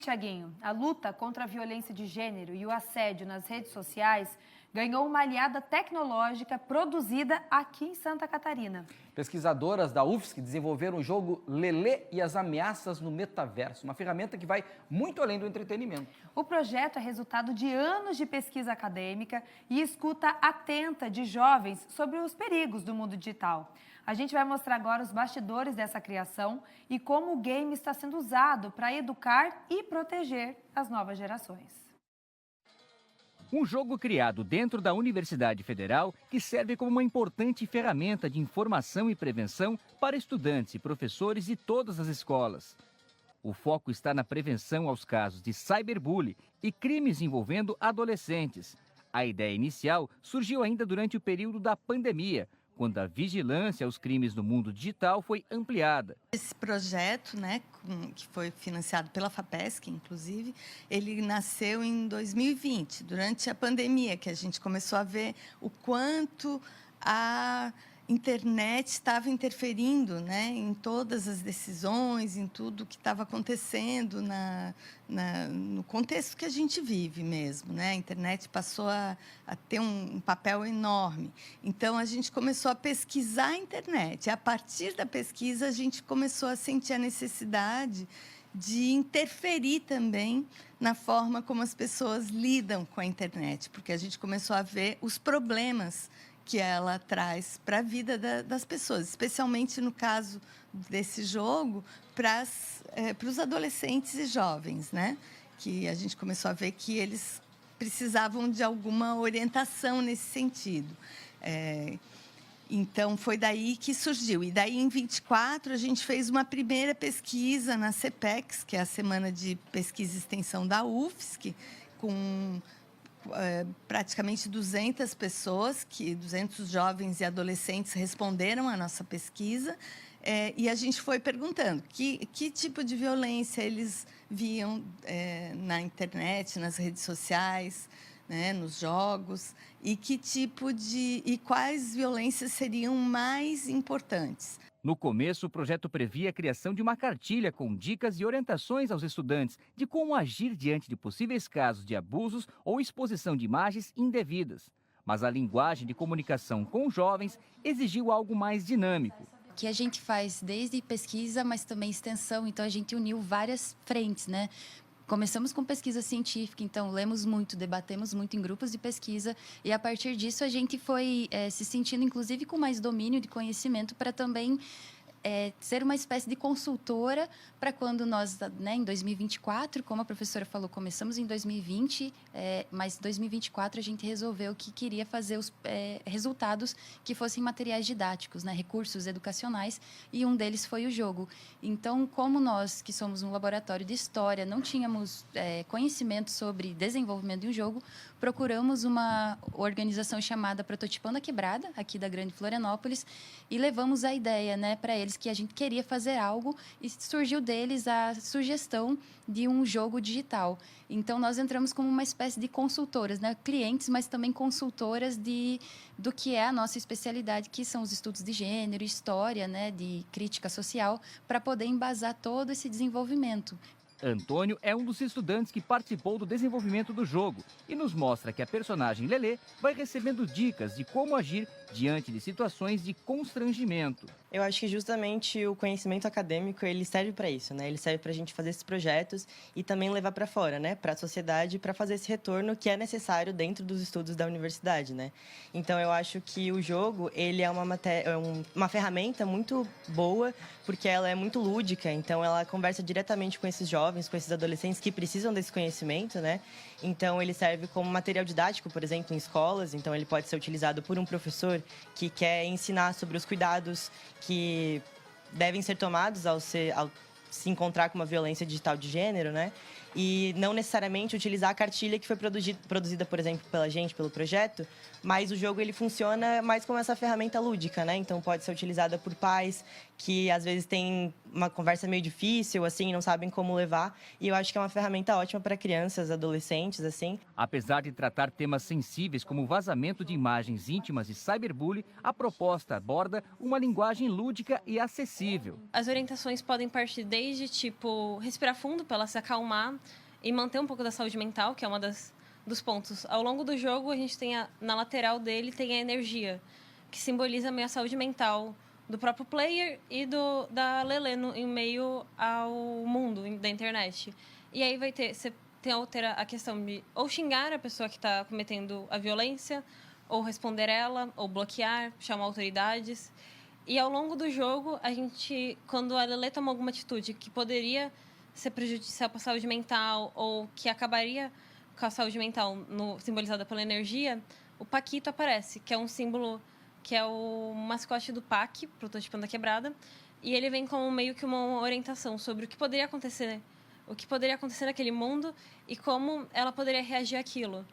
Tiaguinho, a luta contra a violência de gênero e o assédio nas redes sociais ganhou uma aliada tecnológica produzida aqui em Santa Catarina. Pesquisadoras da UFSC desenvolveram o jogo Lelê e as Ameaças no Metaverso, uma ferramenta que vai muito além do entretenimento. O projeto é resultado de anos de pesquisa acadêmica e escuta atenta de jovens sobre os perigos do mundo digital. A gente vai mostrar agora os bastidores dessa criação e como o game está sendo usado para educar e proteger as novas gerações. Um jogo criado dentro da Universidade Federal que serve como uma importante ferramenta de informação e prevenção para estudantes e professores de todas as escolas. O foco está na prevenção aos casos de cyberbullying e crimes envolvendo adolescentes. A ideia inicial surgiu ainda durante o período da pandemia, quando a vigilância aos crimes no mundo digital foi ampliada. Esse projeto, que foi financiado pela FAPESC, inclusive, ele nasceu em 2020, durante a pandemia, que a gente começou a ver o quanto a internet estava interferindo, em todas as decisões, em tudo que estava acontecendo no contexto que a gente vive mesmo. A internet passou a ter um papel enorme. Então, a gente começou a pesquisar a internet. A partir da pesquisa, a gente começou a sentir a necessidade de interferir também na forma como as pessoas lidam com a internet, porque a gente começou a ver os problemas que ela traz para a vida das pessoas, especialmente no caso desse jogo, para os adolescentes e jovens, que a gente começou a ver que eles precisavam de alguma orientação nesse sentido. Então, foi daí que surgiu. E daí, em 24, a gente fez uma primeira pesquisa na CPEX, que é a Semana de Pesquisa e Extensão da UFSC, com praticamente 200 pessoas, 200 jovens e adolescentes responderam à nossa pesquisa, e a gente foi perguntando que tipo de violência eles viam na internet, nas redes sociais, nos jogos, e e quais violências seriam mais importantes. No começo, o projeto previa a criação de uma cartilha com dicas e orientações aos estudantes de como agir diante de possíveis casos de abusos ou exposição de imagens indevidas. Mas a linguagem de comunicação com jovens exigiu algo mais dinâmico. Que a gente faz desde pesquisa, mas também extensão, então a gente uniu várias frentes, Começamos com pesquisa científica, então lemos muito, debatemos muito em grupos de pesquisa e a partir disso a gente foi se sentindo inclusive com mais domínio de conhecimento para também ser uma espécie de consultora para quando nós, em 2024, como a professora falou, começamos em 2020, mas em 2024 a gente resolveu que queria fazer os resultados que fossem materiais didáticos, recursos educacionais, e um deles foi o jogo. Então, como nós, que somos um laboratório de história, não tínhamos conhecimento sobre desenvolvimento de um jogo, procuramos uma organização chamada Prototipando a Quebrada, aqui da Grande Florianópolis, e levamos a ideia para eles que a gente queria fazer algo e surgiu deles a sugestão de um jogo digital. Então, nós entramos como uma espécie de consultoras, clientes, mas também consultoras do que é a nossa especialidade, que são os estudos de gênero, história, de crítica social, para poder embasar todo esse desenvolvimento. Antônio é um dos estudantes que participou do desenvolvimento do jogo e nos mostra que a personagem Lelê vai recebendo dicas de como agir diante de situações de constrangimento. Eu acho que justamente o conhecimento acadêmico ele serve para isso, Ele serve para a gente fazer esses projetos e também levar para fora, para a sociedade, para fazer esse retorno que é necessário dentro dos estudos da universidade, Então eu acho que o jogo ele é uma ferramenta muito boa porque ela é muito lúdica, então ela conversa diretamente com esses jovens, com esses adolescentes que precisam desse conhecimento, Então ele serve como material didático, por exemplo, em escolas, então ele pode ser utilizado por um professor que quer ensinar sobre os cuidados que devem ser tomados ao se encontrar com uma violência digital de gênero, E não necessariamente utilizar a cartilha que foi produzida, por exemplo, pela gente, pelo projeto, mas o jogo ele funciona mais como essa ferramenta lúdica, Então pode ser utilizada por pais que às vezes tem uma conversa meio difícil, assim, não sabem como levar. E eu acho que é uma ferramenta ótima para crianças, adolescentes, assim. Apesar de tratar temas sensíveis como vazamento de imagens íntimas e cyberbullying, a proposta aborda uma linguagem lúdica e acessível. As orientações podem partir desde, tipo, respirar fundo para ela se acalmar e manter um pouco da saúde mental, que é uma dos pontos. Ao longo do jogo, a gente tem na lateral dele tem a energia, que simboliza meio a saúde mental do próprio player e da Lelê em meio ao mundo da internet. E aí você tem a questão de ou xingar a pessoa que está cometendo a violência, ou responder ela, ou bloquear, chamar autoridades. E ao longo do jogo, quando a Lelê toma alguma atitude que poderia ser prejudicial para a saúde mental ou que acabaria com a saúde mental simbolizada pela energia, o Paquito aparece, que é um símbolo, que é o mascote do PAC, Prototipando a Quebrada, e ele vem como meio que uma orientação sobre o que poderia acontecer naquele mundo e como ela poderia reagir àquilo.